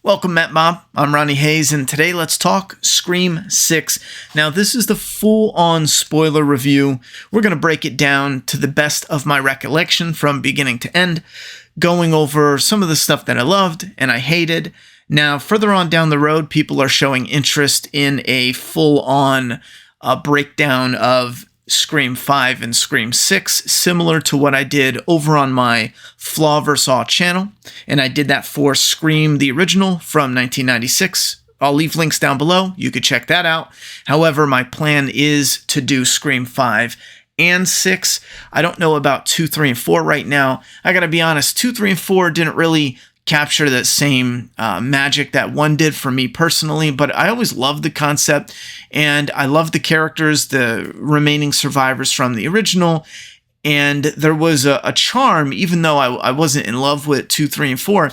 Welcome, Matt Mob. I'm Ronnie Hayes, and today let's talk Scream 6. Now, this is the full-on spoiler review. We're going to break it down to the best of my recollection from beginning to end, going over some of the stuff that I loved and I hated. Now, further on down the road, people are showing interest in a full-on breakdown of Scream 5 and Scream 6, similar to what I did over on my Flaw vs. All channel, and I did that for Scream the original from 1996. I'll leave links down below. You could check that out. However, my plan is to do Scream 5 and 6. I don't know about 2, 3, and 4 right now. I gotta be honest, 2, 3, and 4 didn't really capture that same magic that 1 did for me personally, but I always loved the concept, and I loved the characters, the remaining survivors from the original, and there was a charm, even though I wasn't in love with 2, 3, and 4,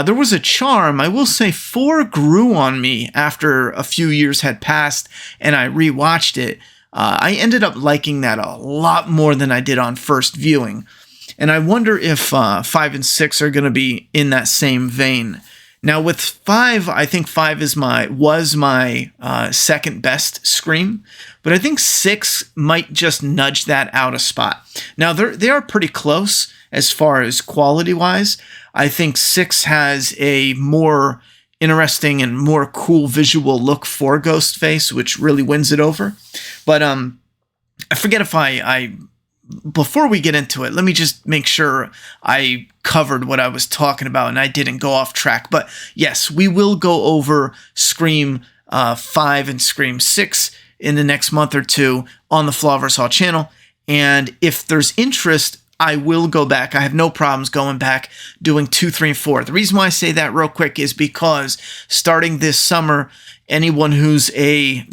there was a charm. I will say 4 grew on me after a few years had passed, and I rewatched it. I ended up liking that a lot more than I did on first viewing. And I wonder if 5 and 6 are going to be in that same vein. Now with 5, I think 5 was my second best Scream, but I think 6 might just nudge that out a spot. Now they are pretty close as far as quality-wise. I think 6 has a more interesting and more cool visual look for Ghostface, which really wins it over. But I forget if before we get into it, let me just make sure I covered what I was talking about and I didn't go off track. But yes, we will go over Scream 5 and Scream 6 in the next month or two on the Flaw vs. All channel. And if there's interest, I will go back. I have no problems going back doing 2, 3, and 4. The reason why I say that real quick is because starting this summer, anyone who's a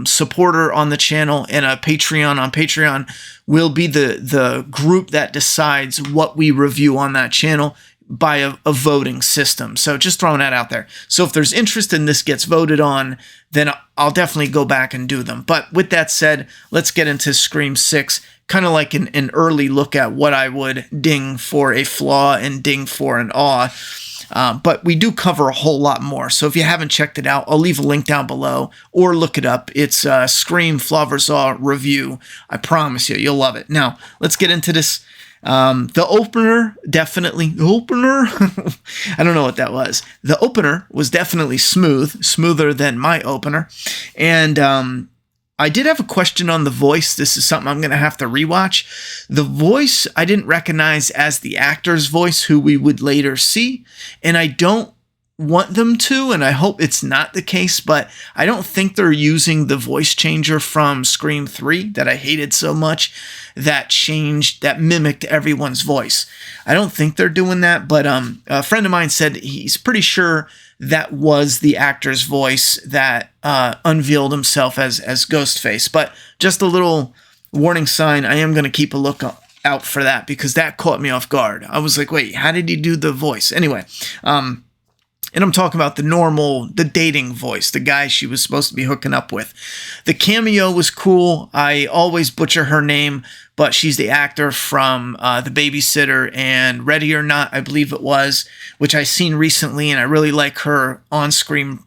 supporter on the channel and a Patreon on Patreon will be the group that decides what we review on that channel by a voting system. So just throwing that out there. So if there's interest and this gets voted on, then I'll definitely go back and do them. But with that said, let's get into Scream 6, kind of like an early look at what I would ding for a flaw and ding for an awe. But we do cover a whole lot more. So if you haven't checked it out, I'll leave a link down below or look it up. It's Scream Flaw vs. All review. I promise you, you'll love it. Now, let's get into this. The opener, definitely, I don't know what that was. The opener was definitely smoother than my opener. And I did have a question on the voice. This is something I'm going to have to rewatch. The voice I didn't recognize as the actor's voice who we would later see, and I don't want them to, and I hope it's not the case, but I don't think they're using the voice changer from Scream 3 that I hated so much that mimicked everyone's voice. I don't think they're doing that, but a friend of mine said he's pretty sure that was the actor's voice that unveiled himself as Ghostface. But just a little warning sign, I am going to keep a look out for that because that caught me off guard. I was like, wait, how did he do the voice? Anyway, and I'm talking about the dating voice, the guy she was supposed to be hooking up with. The cameo was cool. I always butcher her name, but she's the actor from The Babysitter and Ready or Not, I believe it was, which I seen recently, and I really like her on-screen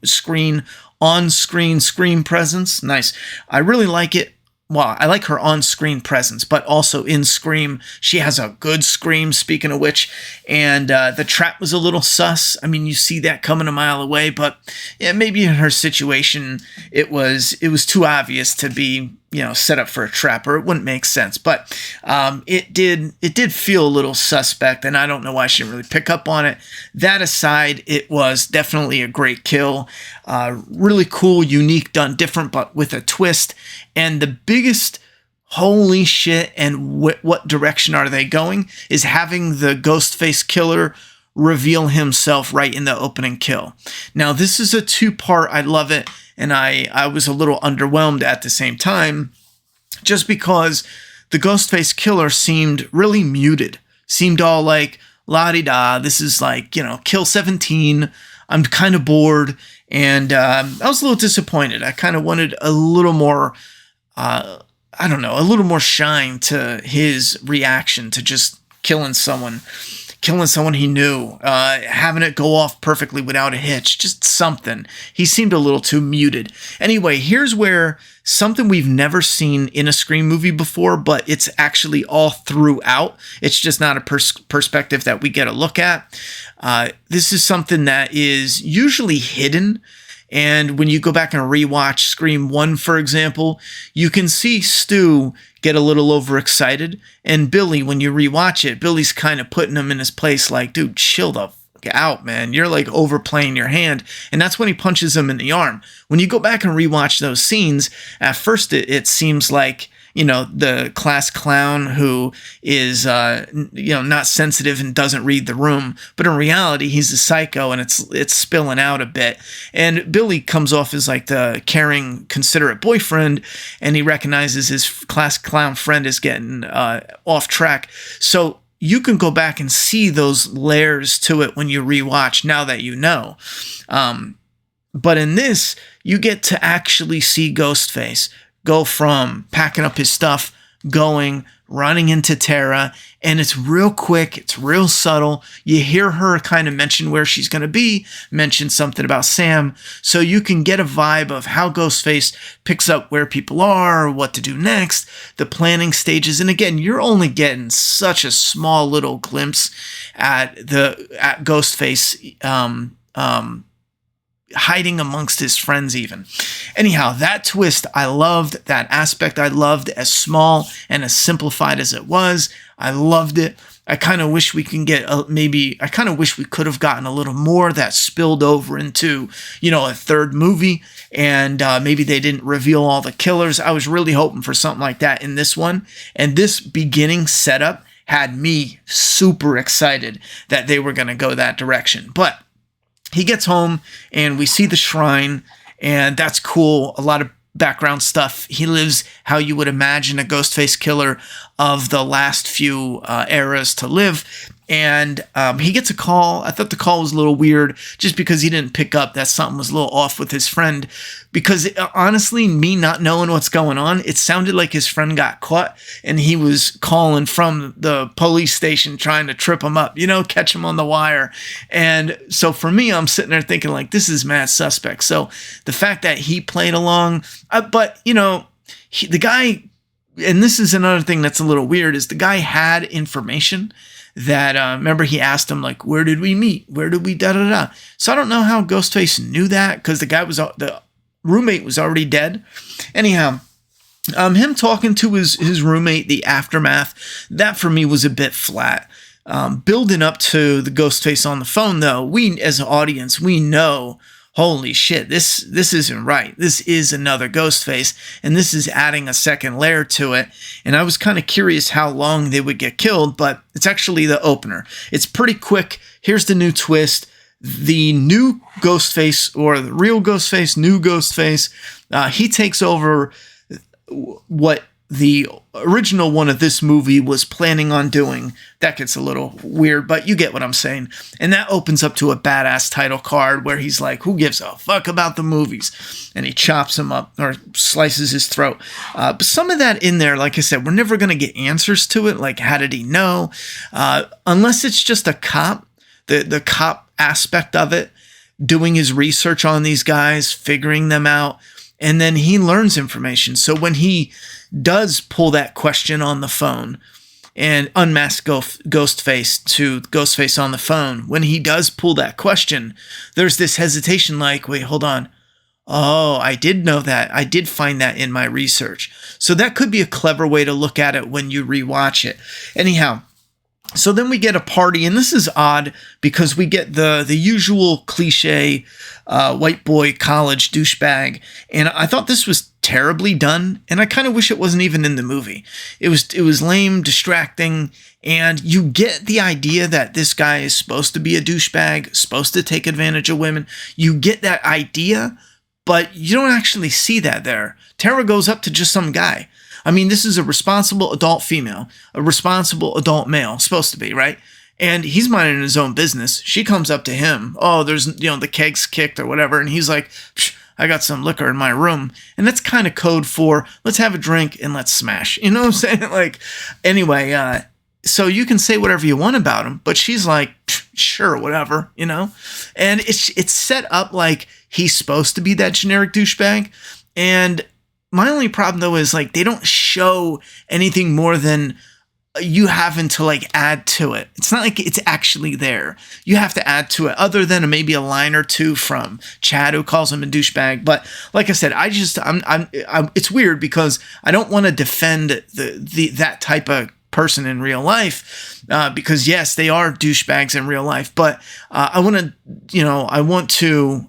presence. Nice. I really like it. Well, I like her on-screen presence, but also in Scream, she has a good scream, speaking of which, and the trap was a little sus. I mean, you see that coming a mile away, but yeah, maybe in her situation, it was too obvious to be, set up for a trap, or it wouldn't make sense, but it did feel a little suspect, and I don't know why she didn't really pick up on it. That aside, it was definitely a great kill. Really cool, unique, done different, but with a twist. And the biggest holy shit and what direction are they going is having the Ghostface killer reveal himself right in the opening kill. Now, this is a 2-part. I love it, and I was a little underwhelmed at the same time just because the Ghostface killer seemed really muted. Seemed all like, la-di-da, this is like, kill 17. I'm kind of bored, and I was a little disappointed. I kind of wanted a little more a little more shine to his reaction to just killing someone killing someone he knew, having it go off perfectly without a hitch, just something. He seemed a little too muted. Anyway, here's where something we've never seen in a Scream movie before, but it's actually all throughout. It's just not a perspective that we get a look at. This is something that is usually hidden. And when you go back and rewatch Scream 1, for example, you can see Stu get a little overexcited. And Billy, when you rewatch it, Billy's kind of putting him in his place like, dude, chill the fuck out, man. You're like overplaying your hand. And that's when he punches him in the arm. When you go back and rewatch those scenes, at first it seems like, the class clown who is, not sensitive and doesn't read the room. But in reality, he's a psycho and it's spilling out a bit. And Billy comes off as like the caring, considerate boyfriend, and he recognizes his class clown friend is getting off track. So you can go back and see those layers to it when you rewatch now that you know. But in this, you get to actually see Ghostface go from packing up his stuff, running into Tara, and it's real quick, it's real subtle. You hear her kind of mention where she's going to be, mention something about Sam, so you can get a vibe of how Ghostface picks up where people are, what to do next, the planning stages. And again, you're only getting such a small little glimpse at Ghostface hiding amongst his friends even. Anyhow, that twist, I loved. That aspect I loved, as small and as simplified as it was. I loved it. I kind of wish we can get I kind of wish we could have gotten a little more that spilled over into, a third movie, and maybe they didn't reveal all the killers. I was really hoping for something like that in this one. And this beginning setup had me super excited that they were going to go that direction. But he gets home and we see the shrine, and that's cool. A lot of background stuff. He lives how you would imagine a Ghostface killer of the last few eras to live. And he gets a call. I thought the call was a little weird just because he didn't pick up that something was a little off with his friend. Because honestly, me not knowing what's going on, it sounded like his friend got caught and he was calling from the police station trying to trip him up, catch him on the wire. And so for me, I'm sitting there thinking like, this is mad suspect. So the fact that he played along, but the guy, and this is another thing that's a little weird, is the guy had information that, remember he asked him like, where did we meet? Where did we da-da-da? So I don't know how Ghostface knew that, because the roommate was already dead. Anyhow, him talking to his roommate, the aftermath, that for me was a bit flat. Building up to the Ghostface on the phone, though, we as an audience, we know, holy shit, this isn't right. This is another Ghostface, and this is adding a second layer to it. And I was kind of curious how long they would get killed, but it's actually the opener. It's pretty quick. Here's the new twist. The new Ghostface, or the real Ghostface, new Ghostface, he takes over what the original one of this movie was planning on doing. That gets a little weird, but you get what I'm saying. And that opens up to a badass title card where he's like, who gives a fuck about the movies? And he chops him up or slices his throat. But some of that in there, like I said, we're never going to get answers to it. Like, how did he know? Unless it's just a cop, the cop aspect of it, doing his research on these guys, figuring them out. And then he learns information. So when he does pull that question on the phone and unmask Ghostface to Ghostface on the phone, when he does pull that question, there's this hesitation like, wait, hold on. Oh, I did know that. I did find that in my research. So that could be a clever way to look at it when you rewatch it. Anyhow, so then we get a party, and this is odd because we get the usual cliche white boy college douchebag, and I thought this was terribly done, and I kind of wish it wasn't even in the movie. It was lame, distracting, and you get the idea that this guy is supposed to be a douchebag, supposed to take advantage of women. You get that idea, but you don't actually see that there. Tara goes up to just some guy. I mean, this is a responsible adult female, a responsible adult male, supposed to be, right? And he's minding his own business. She comes up to him. Oh, there's, the keg's kicked or whatever. And he's like, I got some liquor in my room. And that's kind of code for, let's have a drink and let's smash. You know what I'm saying? Like, anyway, so you can say whatever you want about him, but she's like, sure, whatever, you know? And it's set up like he's supposed to be that generic douchebag. And my only problem, though, is like they don't show anything more than you having to like add to it. It's not like it's actually there. You have to add to it, other than maybe a line or two from Chad, who calls him a douchebag. But like I said, it's weird because I don't want to defend that type of person in real life, because yes, they are douchebags in real life, but I want to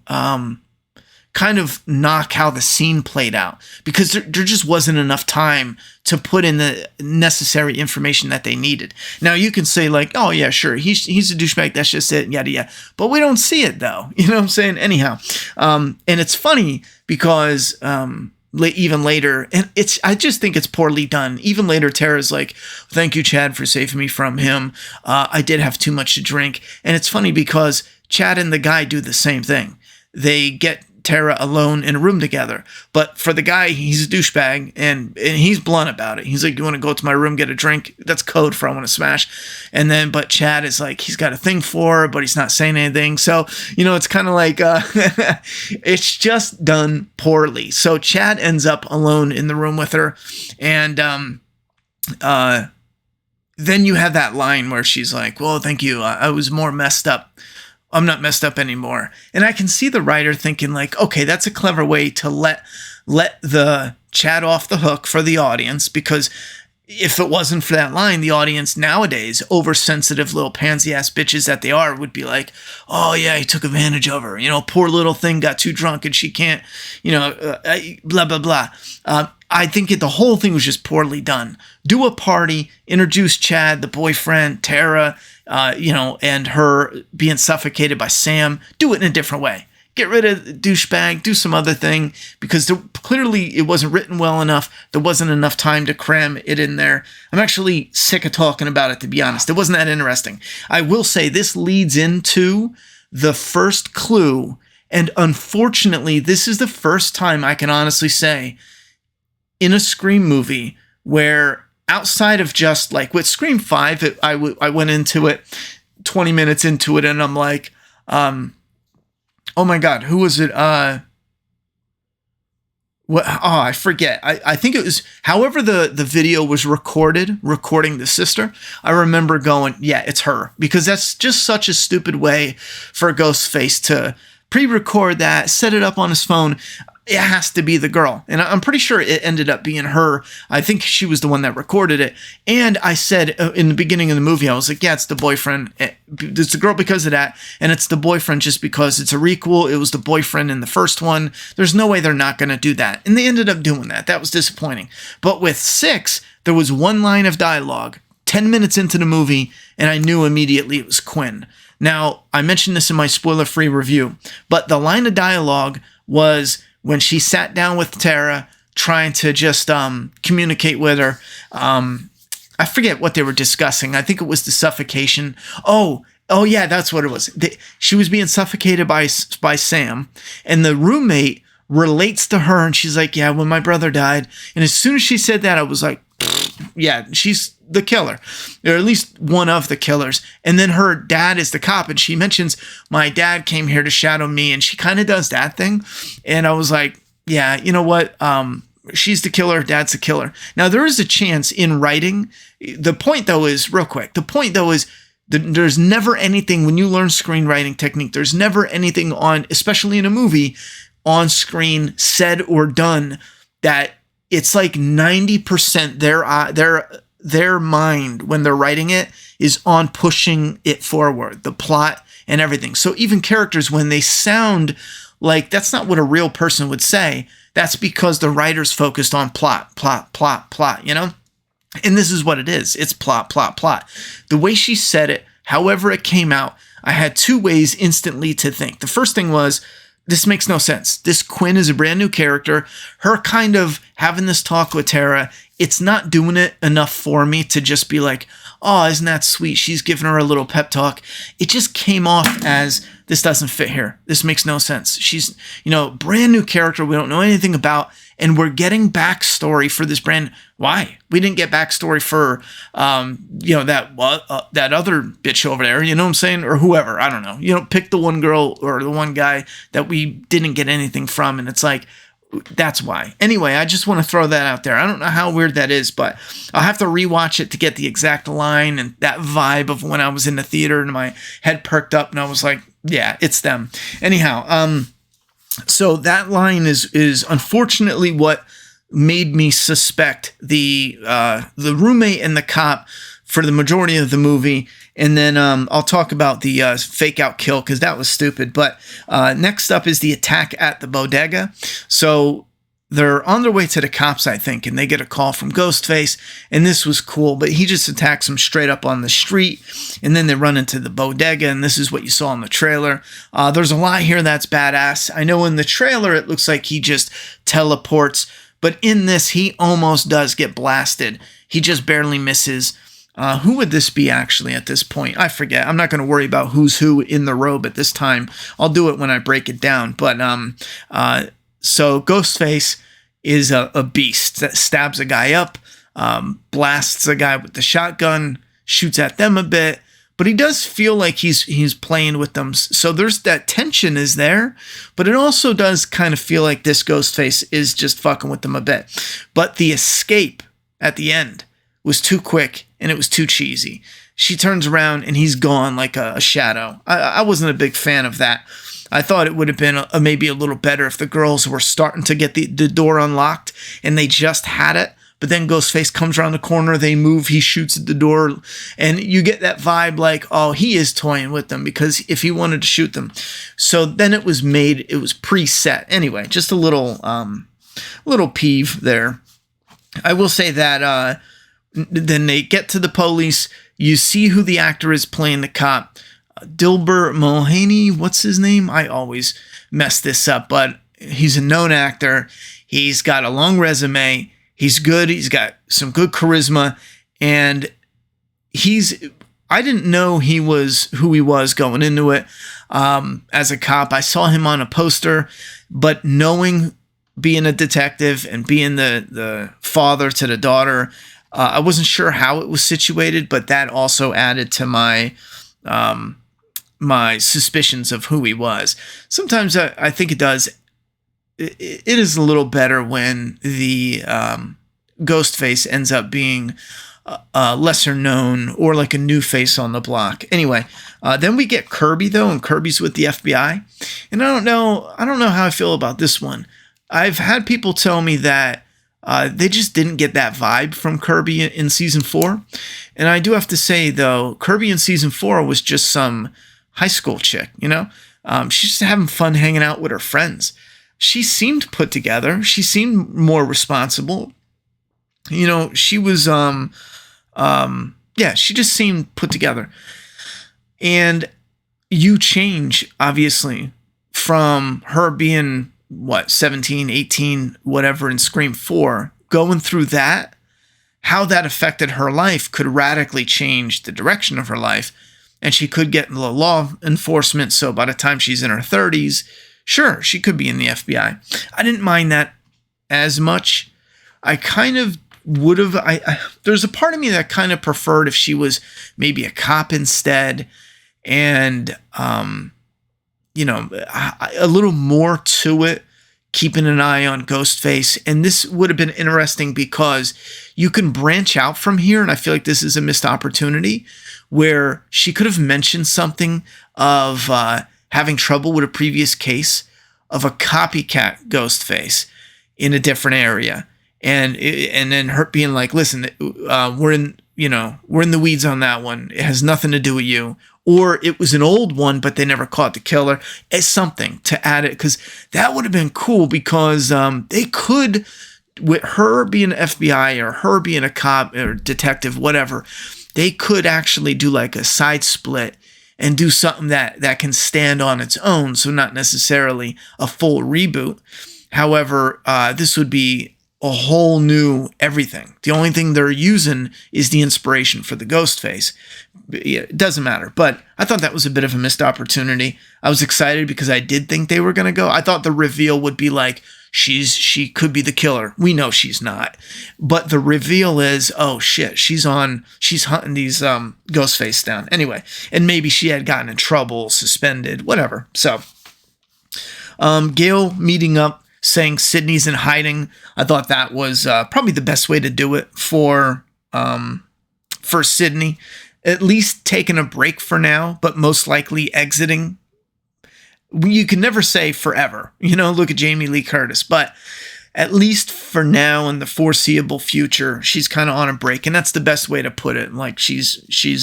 kind of knock how the scene played out, because there just wasn't enough time to put in the necessary information that they needed. Now you can say like, oh yeah, sure, he's a douchebag, that's just it, yada yada, but we don't see it though, you know what I'm saying? Anyhow, and it's funny because even later, and I just think it's poorly done. Even later, Tara's like, thank you, Chad, for saving me from him. I did have too much to drink. And it's funny because Chad and the guy do the same thing. They get Tara alone in a room together. But for the guy, he's a douchebag, and he's blunt about it. He's like, you want to go to my room, get a drink? That's code for I want to smash. But Chad is like, he's got a thing for her, but he's not saying anything. So, it's kind of like, it's just done poorly. So Chad ends up alone in the room with her. And then you have that line where she's like, well, thank you. I was more messed up. I'm not messed up anymore. And I can see the writer thinking like, okay, that's a clever way to let the Chad off the hook for the audience, because if it wasn't for that line, the audience nowadays, oversensitive little pansy-ass bitches that they are, would be like, oh yeah, he took advantage of her. Poor little thing got too drunk and she can't, blah, blah, blah. I think the whole thing was just poorly done. Do a party, introduce Chad, the boyfriend, Tara, and her being suffocated by Sam. Do it in a different way. Get rid of the douchebag, do some other thing, because clearly it wasn't written well enough. There wasn't enough time to cram it in there. I'm actually sick of talking about it, to be honest. It wasn't that interesting. I will say this leads into the first clue, and unfortunately, this is the first time I can honestly say in a Scream movie where, outside of just like with Scream 5, I went into it 20 minutes into it and I'm like, oh my God, who was it? I forget. I think it was, however the video was recording the sister. I remember going, yeah, it's her, because that's just such a stupid way for Ghostface to pre-record that, set it up on his phone. It has to be the girl. And I'm pretty sure it ended up being her. I think she was the one that recorded it. And I said in the beginning of the movie, I was like, yeah, it's the boyfriend. It's the girl because of that. And it's the boyfriend just because it's a requel. It was the boyfriend in the first one. There's no way they're not going to do that. And they ended up doing that. That was disappointing. But with 6, there was one line of dialogue 10 minutes into the movie, and I knew immediately it was Quinn. Now, I mentioned this in my spoiler-free review, but the line of dialogue was when she sat down with Tara, trying to just communicate with her. I forget what they were discussing. I think it was the suffocation. Oh yeah, that's what it was. She was being suffocated by Sam, and the roommate relates to her, and she's like, yeah, when my brother died. And as soon as she said that, I was like, yeah, she's the killer, or at least one of the killers. And then her dad is the cop, and she mentions, my dad came here to shadow me, and she kind of does that thing. And I was like, yeah, you know what? She's the killer, dad's the killer. Now, there is a chance in writing. The point, though, is, real quick, there's never anything, when you learn screenwriting technique, there's never anything on, especially in a movie, on screen, said or done, that it's like 90% their mind when they're writing it is on pushing it forward, the plot and everything. So even characters, when they sound like that's not what a real person would say, that's because the writer's focused on plot, you know? And this is what it is. It's plot. The way she said it, however it came out, I had 2 ways instantly to think. The first thing was, this makes no sense. This Quinn is a brand new character. Her kind of having this talk with Tara, it's not doing it enough for me to just be like, oh, isn't that sweet? She's giving her a little pep talk. It just came off as this doesn't fit here. This makes no sense. She's, brand new character we don't know anything about, and we're getting backstory for this brand. Why? We didn't get backstory for, that other bitch over there, you know what I'm saying? Or whoever, I don't know. Pick the one girl or the one guy that we didn't get anything from, and it's like, that's why. Anyway, I just want to throw that out there. I don't know how weird that is, but I'll have to rewatch it to get the exact line and that vibe of when I was in the theater and my head perked up and I was like, yeah, it's them. Anyhow, so that line is unfortunately what made me suspect the roommate and the cop for the majority of the movie. And then I'll talk about the fake out kill because that was stupid. But next up is the attack at the bodega. So they're on their way to the cops, I think, and they get a call from Ghostface. And this was cool, but he just attacks them straight up on the street. And then they run into the bodega, and this is what you saw in the trailer. There's a lot here that's badass. I know in the trailer it looks like he just teleports, but in this he almost does get blasted. He just barely misses. Who would this be actually at this point? I forget. I'm not going to worry about who's who in the robe at this time. I'll do it when I break it down. But so Ghostface is a beast that stabs a guy up, blasts a guy with the shotgun, shoots at them a bit. But he does feel like he's playing with them. So there's that tension is there. But it also does kind of feel like this Ghostface is just fucking with them a bit. But the escape at the end was too quick and it was too cheesy. She turns around and he's gone like a shadow. I wasn't a big fan of that. I thought it would have been maybe a little better if the girls were starting to get the door unlocked and they just had it. But then Ghostface comes around the corner, they move, he shoots at the door, and you get that vibe like, oh, he is toying with them because if he wanted to shoot them. So then it was preset. Anyway, just a little peeve there. I will say that then they get to the police. You see who the actor is playing the cop. Dilbert Mulhaney, what's his name? I always mess this up, but he's a known actor. He's got a long resume. He's good. He's got some good charisma. And I didn't know he was who he was going into it as a cop. I saw him on a poster, but being a detective and being the father to the daughter, I wasn't sure how it was situated, but that also added to my my suspicions of who he was. Sometimes I think it does. It is a little better when the Ghostface ends up being lesser known or like a new face on the block. Anyway, then we get Kirby though, and Kirby's with the FBI. And I don't know how I feel about this one. I've had people tell me that they just didn't get that vibe from Kirby in season 4. And I do have to say, though, Kirby in season 4 was just some high school chick, She's just having fun hanging out with her friends. She seemed put together. She seemed more responsible. She was, she just seemed put together. And you change, obviously, from her being 17, 18, whatever in Scream 4, going through that, how that affected her life could radically change the direction of her life. And she could get into law enforcement. So by the time she's in her 30s, sure, she could be in the FBI. I didn't mind that as much. I kind of would have, there's a part of me that kind of preferred if she was maybe a cop instead. And, a little more to it, keeping an eye on Ghostface. And this would have been interesting because you can branch out from here. And I feel like this is a missed opportunity where she could have mentioned something of having trouble with a previous case of a copycat Ghostface in a different area. And then her being like, listen, we're in the weeds on that one. It has nothing to do with you. Or it was an old one, but they never caught the killer. It's something to add it, because that would have been cool, because they could, with her being an FBI or her being a cop or detective, whatever, they could actually do like a side split and do something that can stand on its own. So not necessarily a full reboot. However, this would be a whole new everything. The only thing they're using is the inspiration for the ghost face. It doesn't matter, but I thought that was a bit of a missed opportunity. I was excited because I did think they were going to go. I thought the reveal would be like, she could be the killer. We know she's not. But the reveal is, oh shit, she's hunting these ghost face down. Anyway, and maybe she had gotten in trouble, suspended, whatever. So Gail meeting up, saying Sydney's in hiding. I thought that was probably the best way to do it for Sydney. At least taking a break for now, but most likely exiting. You can never say forever, look at Jamie Lee Curtis, but at least for now in the foreseeable future, she's kind of on a break, and that's the best way to put it. Like she's she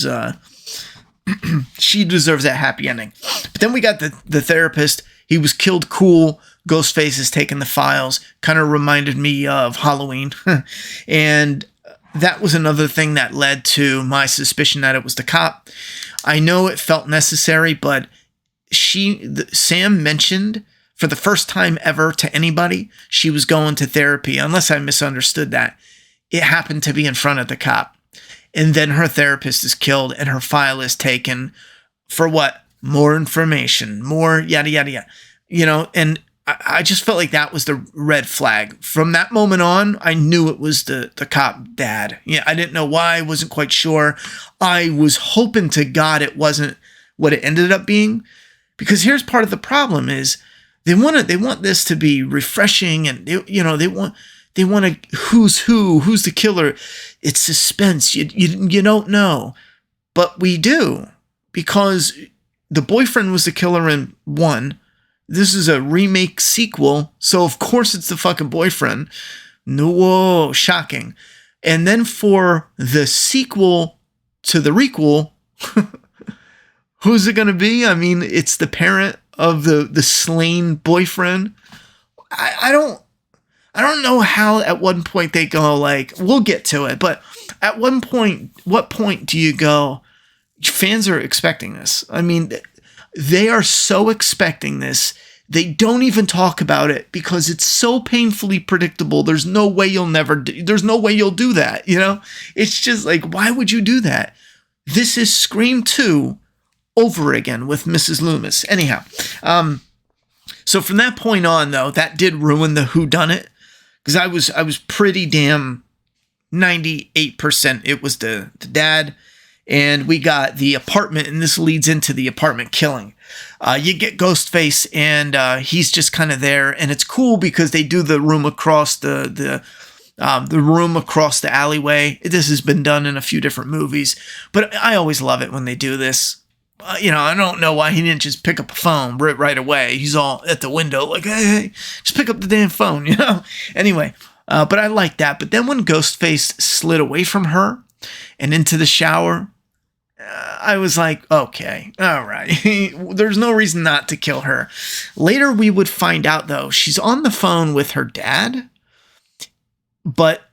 deserves that happy ending. But then we got the therapist. He was killed cool. Ghostface is taking the files. Kind of reminded me of Halloween. And that was another thing that led to my suspicion that it was the cop. I know it felt necessary, but Sam mentioned for the first time ever to anybody she was going to therapy, unless I misunderstood that. It happened to be in front of the cop. And then her therapist is killed and her file is taken for what? More information, more yada, yada, yada. And I just felt like that was the red flag. From that moment on, I knew it was the cop dad. Yeah, I didn't know why. I wasn't quite sure. I was hoping to God it wasn't what it ended up being. Because here's part of the problem is they want this to be refreshing, and they want who's the killer. It's suspense. You don't know, but we do, because the boyfriend was the killer in 1. This is a remake sequel, so of course it's the fucking boyfriend. No, whoa, shocking. And then for the sequel to the requel, who's it going to be? I mean, it's the parent of the slain boyfriend. I don't know how at one point they go like, we'll get to it, but at what point do you go, fans are expecting this? I mean, they are so expecting this. They don't even talk about it because it's so painfully predictable. There's no way you'll do that. It's just like, why would you do that? This is Scream 2 over again with Mrs. Loomis. Anyhow, so from that point on, though, that did ruin the whodunit, because I was pretty damn 98% it was the dad, and we got the apartment, and this leads into the apartment killing. You get Ghostface, and he's just kind of there, and it's cool because they do the room across the room across the alleyway. This has been done in a few different movies, but I always love it when they do this. I don't know why he didn't just pick up a phone right away. He's all at the window like, hey, just pick up the damn phone, Anyway, but I like that. But then when Ghostface slid away from her and into the shower, I was like, okay, all right. There's no reason not to kill her. Later, we would find out, though, she's on the phone with her dad, but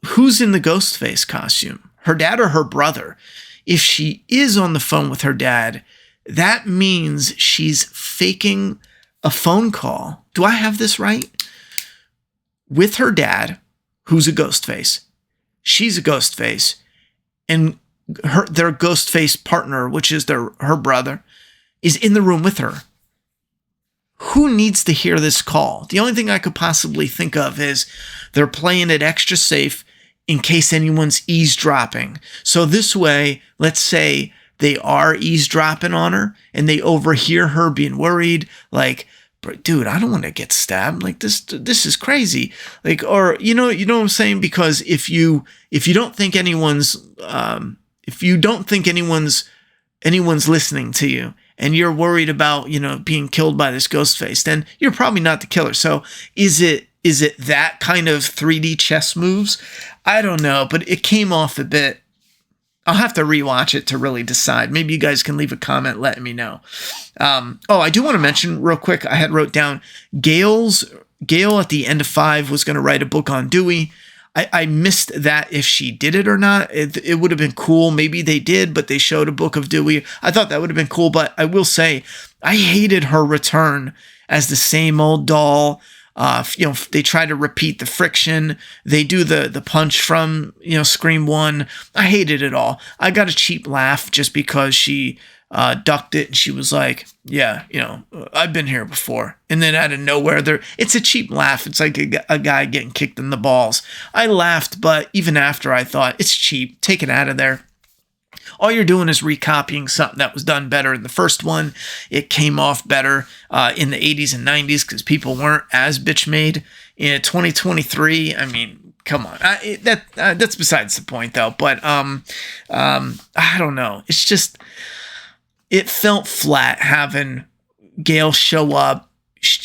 who's in the Ghostface costume? Her dad or her brother? If she is on the phone with her dad, that means she's faking a phone call. Do I have this right? With her dad, who's a Ghostface. She's a Ghostface. And their Ghostface partner, which is her brother, is in the room with her. Who needs to hear this call? The only thing I could possibly think of is they're playing it extra safe in case anyone's eavesdropping. So this way, let's say they are eavesdropping on her and they overhear her being worried, like, dude, I don't want to get stabbed. Like this is crazy. Like, or you know what I'm saying? Because if you don't think anyone's listening to you, and you're worried about, being killed by this Ghostface, then you're probably not the killer. So is it that kind of 3D chess moves? I don't know, but it came off a bit. I'll have to rewatch it to really decide. Maybe you guys can leave a comment letting me know. I do want to mention real quick, I had wrote down Gail at the end of 5 was going to write a book on Dewey. I missed that if she did it or not. It would have been cool. Maybe they did, but they showed a book of Dewey. I thought that would have been cool, but I will say I hated her return as the same old doll. They try to repeat the friction. They do the punch from, Scream 1. I hated it all. I got a cheap laugh just because she ducked it and she was like, yeah, I've been here before. And then out of nowhere, it's a cheap laugh. It's like a guy getting kicked in the balls. I laughed, but even after I thought, it's cheap. Take it out of there. All you're doing is recopying something that was done better in the first one. It came off better in the 80s and 90s because people weren't as bitch made. In 2023, I mean, come on. That's besides the point, though. But I don't know. It's just, it felt flat having Gail show up.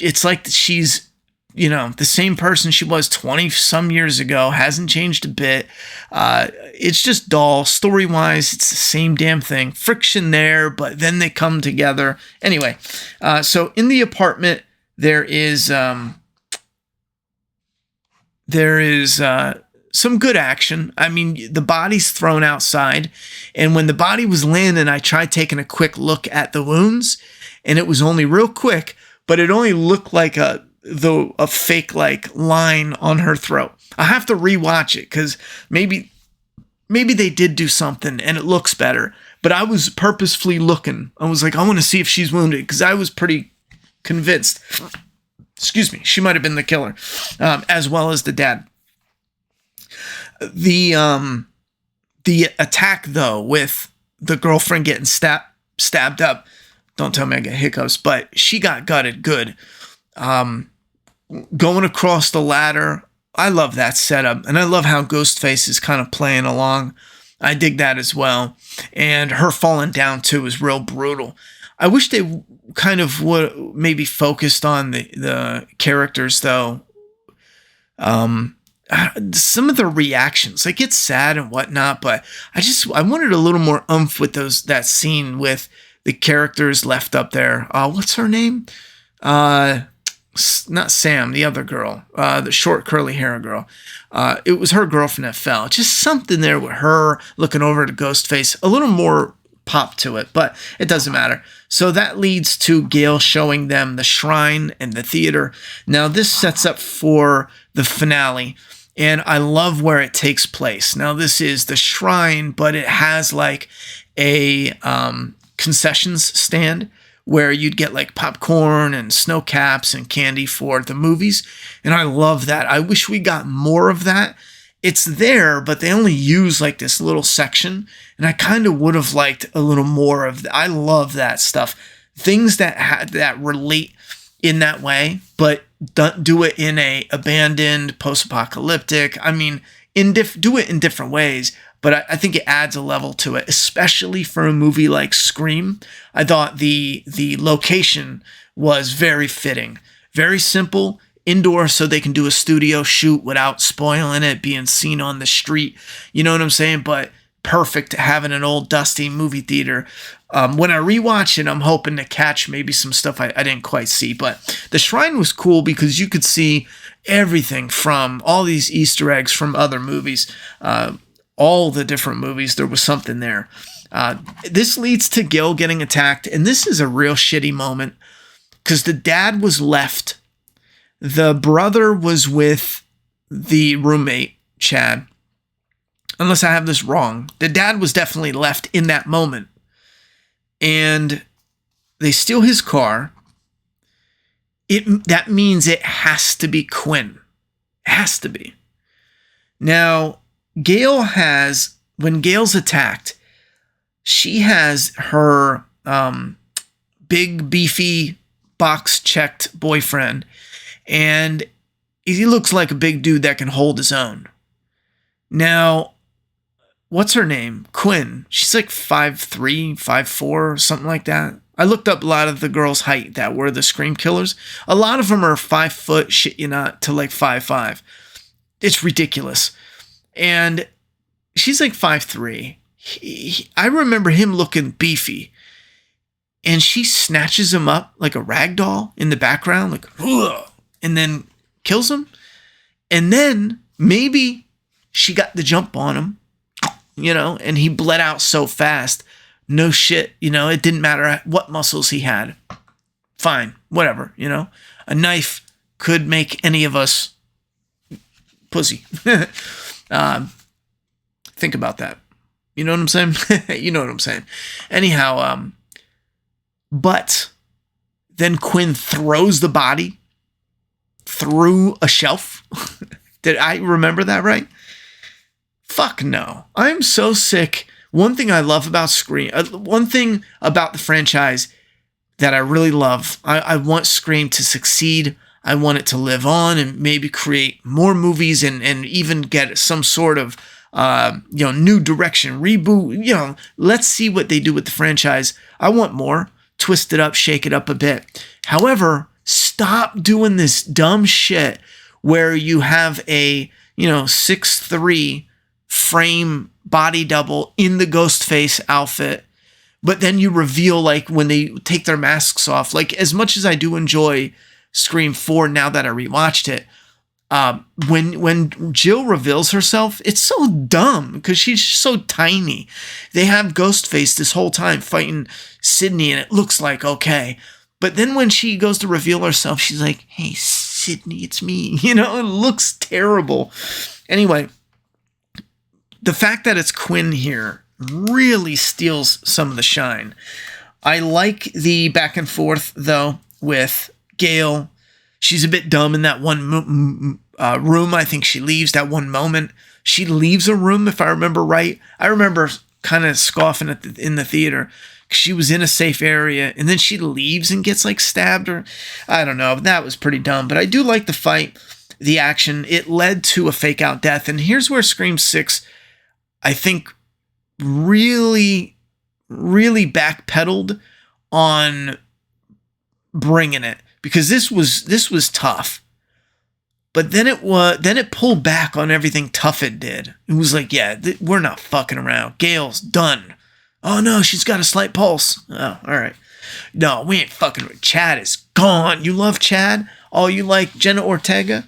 It's like she's, the same person she was 20 some years ago, hasn't changed a bit. It's just dull. Story-wise, it's the same damn thing. Friction there, but then they come together. Anyway, so in the apartment, there is some good action. I mean, the body's thrown outside, and when the body was landing, I tried taking a quick look at the wounds, and it was only real quick, but it only looked like a fake like line on her throat. I have to rewatch it because maybe they did do something and it looks better. But I was purposefully looking. I was like, I want to see if she's wounded because I was pretty convinced. Excuse me, she might have been the killer, as well as the dad. The attack though with the girlfriend getting stabbed up. Don't tell me I get hiccups, but she got gutted good. Going across the ladder, I love that setup, and I love how Ghostface is kind of playing along. I dig that as well, and her falling down too is real brutal. I wish they kind of would maybe focused on the characters though. Some of the reactions, like it's sad and whatnot, but I wanted a little more oomph with that scene with the characters left up there. What's her name? Not Sam, the other girl, the short curly hair girl. It was her girlfriend that fell. Just something there with her looking over to Ghostface. A little more pop to it, but it doesn't matter. So that leads to Gail showing them the shrine and the theater. Now this sets up for the finale, and I love where it takes place. Now this is the shrine, but it has like a concessions stand where you'd get like popcorn and snow caps and candy for the movies. And I love that. I wish we got more of that. It's there, but they only use like this little section. And I kind of would have liked a little more of that. I love that stuff. Things that relate in that way, but don't do it in a abandoned, post-apocalyptic. I mean, do it in different ways. But I think it adds a level to it, especially for a movie like Scream. I thought the location was very fitting. Very simple, indoor, so they can do a studio shoot without spoiling it, being seen on the street. You know what I'm saying? But perfect having an old dusty movie theater. When I rewatch it, I'm hoping to catch maybe some stuff I didn't quite see. But the shrine was cool because you could see everything from all these Easter eggs from other movies. All the different movies, there was something there. This leads to Gil getting attacked, and this is a real shitty moment because the dad was left. The brother was with the roommate, Chad. Unless I have this wrong. The dad was definitely left in that moment. And they steal his car. That means it has to be Quinn. It has to be. Now, when Gail's attacked, she has her big, beefy, box-checked boyfriend, and he looks like a big dude that can hold his own. Now, what's her name? Quinn. She's like 5'3", 5'4", something like that. I looked up a lot of the girls' height that were the Scream killers. A lot of them are 5 foot, shit you not, to like 5'5". It's ridiculous. And she's like 5'3". I remember him looking beefy. And she snatches him up like a rag doll in the background, like, ugh, and then kills him. And then maybe she got the jump on him, and he bled out so fast. No shit, it didn't matter what muscles he had. Fine, whatever, A knife could make any of us pussy. Think about that. You know what I'm saying? You know what I'm saying. Anyhow, but then Quinn throws the body through a shelf. Did I remember that right? Fuck no. I'm so sick. One thing I love about Scream, one thing about the franchise that I really love, I want Scream to succeed. I want it to live on and maybe create more movies and even get some sort of new direction, reboot. Let's see what they do with the franchise. I want more. Twist it up, shake it up a bit. However, stop doing this dumb shit where you have a 6'3" frame body double in the Ghostface outfit, but then you reveal, like, when they take their masks off. Like, as much as I do enjoy Scream 4 now that I rewatched it, when Jill reveals herself, it's so dumb because she's so tiny. They have Ghostface this whole time fighting Sydney, and it looks like okay. But then when she goes to reveal herself, she's like, "Hey, Sydney, it's me." It looks terrible. Anyway, the fact that it's Quinn here really steals some of the shine. I like the back and forth, though, with Gail. She's a bit dumb in that one room. I think she leaves that one moment. She leaves a room, if I remember right. I remember kind of scoffing in the theater. She was in a safe area, and then she leaves and gets, like, stabbed, or I don't know. That was pretty dumb. But I do like the fight, the action. It led to a fake-out death. And here's where Scream 6, I think, really, really backpedaled on bringing it, because this was tough. But then it pulled back on everything tough it did. It was like, yeah, we're not fucking around. Gail's done. Oh no, she's got a slight pulse. Oh, all right. No, we ain't fucking with Chad. Is gone. You love Chad? Oh, you like Jenna Ortega?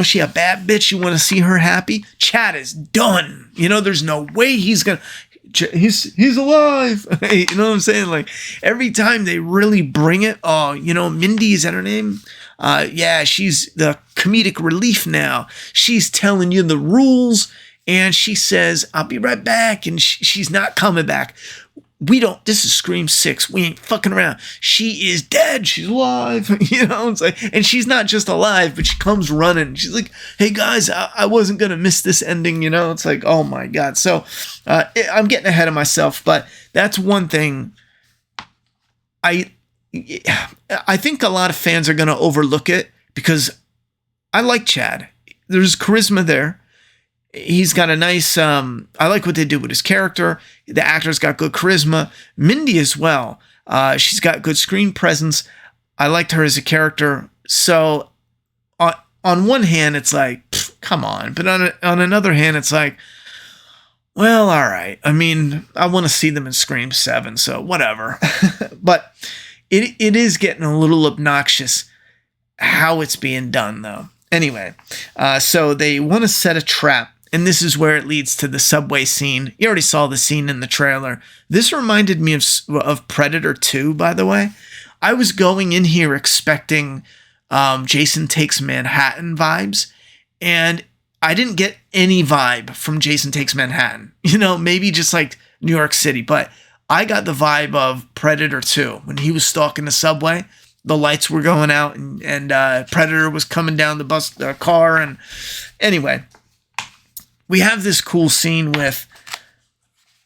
She a bad bitch. You want to see her happy? Chad is done. There's no way he's alive. You know what I'm saying? Like, every time they really bring it, Mindy, is that her name? Yeah, she's the comedic relief now. She's telling you the rules, and she says, "I'll be right back," and she's not coming back. This is Scream 6. We ain't fucking around. She is dead. She's alive. It's like, and she's not just alive, but she comes running. She's like, "Hey guys, I wasn't going to miss this ending." It's like, oh my God. So I'm getting ahead of myself, but that's one thing. I think a lot of fans are going to overlook it because I like Chad. There's charisma there. He's got a nice, I like what they did with his character. The actor's got good charisma. Mindy as well. She's got good screen presence. I liked her as a character. So on one hand, it's like, come on. But on another hand, it's like, well, all right. I mean, I want to see them in Scream 7, so whatever. But it is getting a little obnoxious how it's being done, though. Anyway, so they want to set a trap. And this is where it leads to the subway scene. You already saw the scene in the trailer. This reminded me of Predator 2, by the way. I was going in here expecting Jason Takes Manhattan vibes, and I didn't get any vibe from Jason Takes Manhattan. Maybe just like New York City, but I got the vibe of Predator 2 when he was stalking the subway. The lights were going out, and Predator was coming down the car. And anyway, we have this cool scene with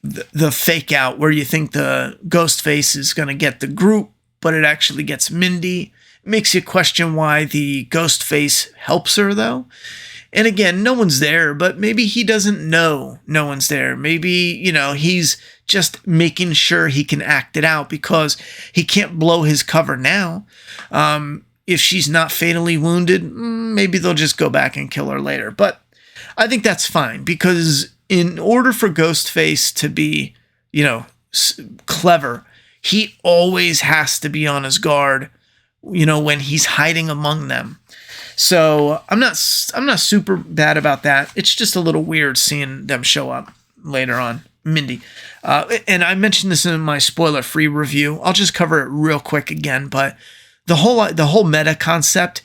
the fake out where you think the Ghostface is going to get the group, but it actually gets Mindy. It makes you question why the Ghostface helps her, though. And again, no one's there, but maybe he doesn't know no one's there. Maybe, he's just making sure he can act it out because he can't blow his cover now. If she's not fatally wounded, maybe they'll just go back and kill her later. But I think that's fine because in order for Ghostface to be, clever, he always has to be on his guard, when he's hiding among them. So I'm not super bad about that. It's just a little weird seeing them show up later on. Mindy. And I mentioned this in my spoiler-free review. I'll just cover it real quick again, but the whole meta concept,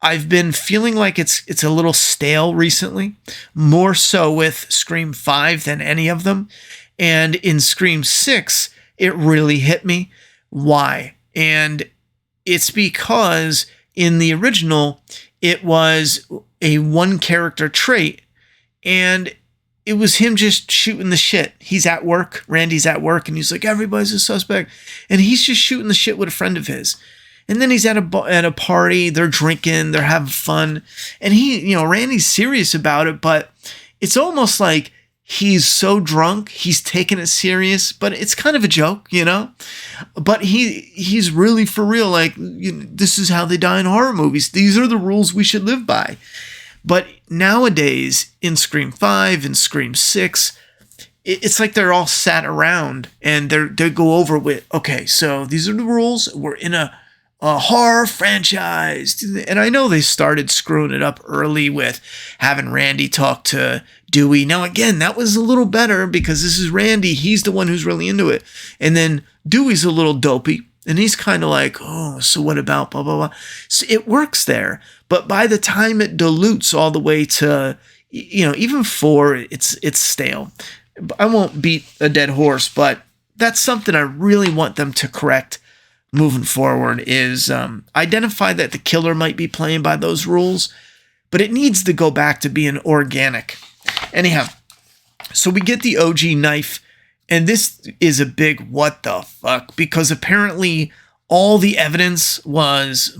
I've been feeling like it's a little stale recently, more so with Scream 5 than any of them. And in Scream 6, it really hit me. Why? And it's because in the original, it was a one character trait, and it was him just shooting the shit. He's at work, Randy's at work, and he's like, everybody's a suspect. And he's just shooting the shit with a friend of his. And then he's at a party, they're drinking, they're having fun. And Randy's serious about it, but it's almost like he's so drunk, he's taking it serious, but it's kind of a joke, But he's really for real, like, this is how they die in horror movies. These are the rules we should live by. But nowadays, in Scream 5 and Scream 6, it's like they're all sat around and they go over with, okay, so these are the rules. We're in a horror franchise. And I know they started screwing it up early with having Randy talk to Dewey. Now, again, that was a little better because this is Randy. He's the one who's really into it. And then Dewey's a little dopey. And he's kind of like, oh, so what about blah, blah, blah. So it works there. But by the time it dilutes all the way to, even 4, it's stale. I won't beat a dead horse, but that's something I really want them to correct moving forward, is identify that the killer might be playing by those rules, but it needs to go back to being organic. Anyhow, so we get the OG knife, and this is a big what the fuck, because apparently all the evidence was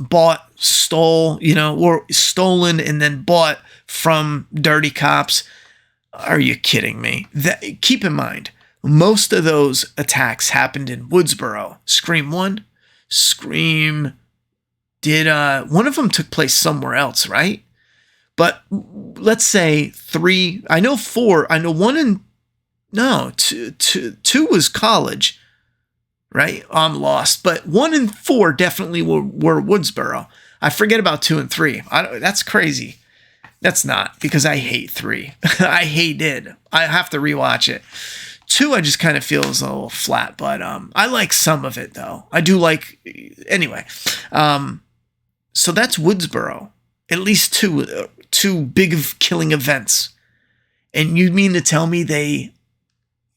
stolen and then bought from dirty cops. Are you kidding me? Keep in mind, most of those attacks happened in Woodsboro. Scream 1, one of them took place somewhere else, right? But let's say 3, I know 4, I know 2 was college, right? I'm lost, but 1 and 4 definitely were Woodsboro. I forget about 2 and 3. That's crazy. That's not, because I hate 3. I hated. I have to rewatch it. 2, I just kind of feel is a little flat, but I like some of it though. I do like, anyway. So that's Woodsboro. At least two big killing events. And you mean to tell me they,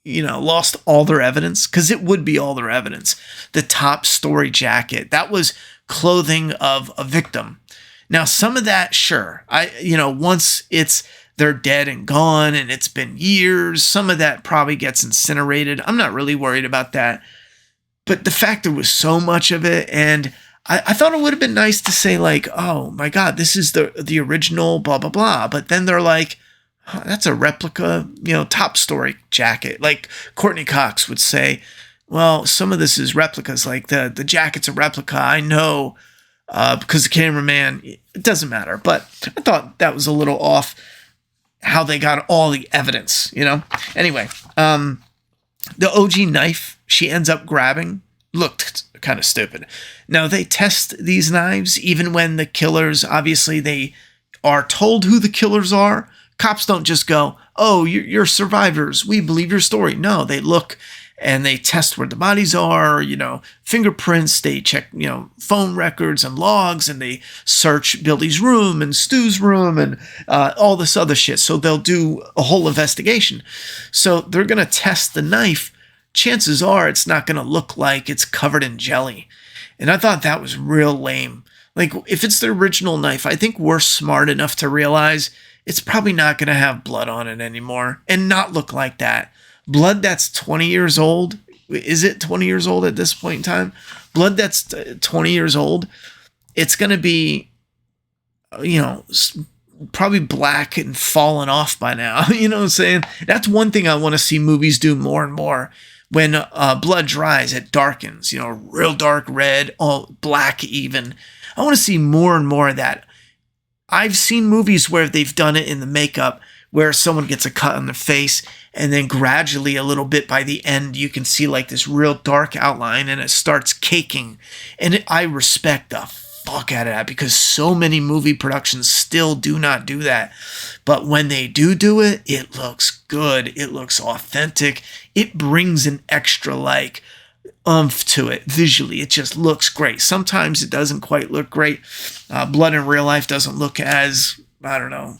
lost all their evidence? Because it would be all their evidence. The top story jacket, that was clothing of a victim. Now, some of that, sure. Once they're dead and gone and it's been years, some of that probably gets incinerated. I'm not really worried about that. But the fact there was so much of it, and I thought it would have been nice to say, like, oh my God, this is the original, blah, blah, blah. But then they're like, oh, that's a replica, top story jacket. Like Courtney Cox would say, well, some of this is replicas. Like the jacket's a replica. I know, because the cameraman, it doesn't matter. But I thought that was a little off how they got all the evidence, Anyway, the OG knife she ends up grabbing looked kind of stupid. Now, they test these knives even when the killers, obviously they are told who the killers are. Cops don't just go, oh, you're survivors, we believe your story. No, they look and they test where the bodies are, fingerprints, they check, phone records and logs, and they search Billy's room and Stu's room and all this other shit. So they'll do a whole investigation. So they're going to test the knife. Chances are it's not going to look like it's covered in jelly. And I thought that was real lame. Like, if it's the original knife, I think we're smart enough to realize it's probably not going to have blood on it anymore and not look like that. Blood that's 20 years old. Is it 20 years old at this point in time? Blood that's 20 years old. It's going to be, probably black and fallen off by now. You know what I'm saying? That's one thing I want to see movies do more and more. When blood dries, it darkens, real dark red, all black even. I want to see more and more of that. I've seen movies where they've done it in the makeup, where someone gets a cut on their face, and then gradually a little bit by the end, you can see like this real dark outline, and it starts caking. And I respect the fuck out of that, because so many movie productions still do not do that. But when they do it, it looks good. It looks authentic. It brings an extra, like, oomph to it visually. It just looks great. Sometimes it doesn't quite look great. Blood in Real Life doesn't look as, I don't know,